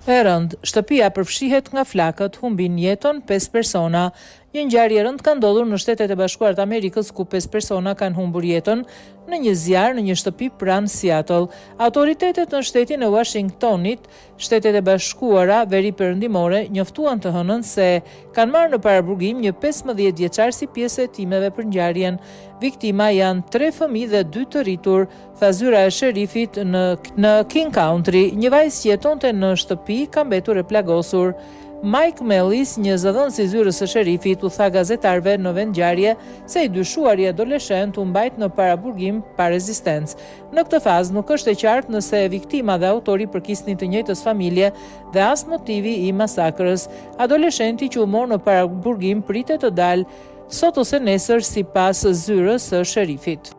E rënd, shtëpia përfshihet nga flakët, humbin jeton 5 persona. Një ngjarje e rënd ka ndodhur në Shtetet e Bashkuara të Amerikës ku 5 persona kanë humbur jetën në një zjarr në një shtëpi pranë Seattle. Autoritetet në shtetin e Washingtonit, Shtetet e Bashkuara, Veri Perëndimore, njoftuan të hënën se kanë marrë në paraburgim një 15 vjeçar si pjesë e timeve për ngjarjen. Viktima janë 3 fëmijë dhe 2 të rritur, tha zyra e sherifit në King County. Një vajzë që jetonte në shtëpi ka mbetur e plagosur. Mike Mellis, një zëdhënës i zyrës së sherifit, u tha gazetarëve në vendngjarje se i dyshuari adoleshent u mbajt në paraburgim pa rezistencë. Në këtë fazë nuk është e qartë nëse viktima dhe autori përkisnin të njëjtës familje dhe as motivi i masakrës. Adoleshenti që u mor në paraburgim pritet të dalë sot ose nesër sipas zyrës së sherifit.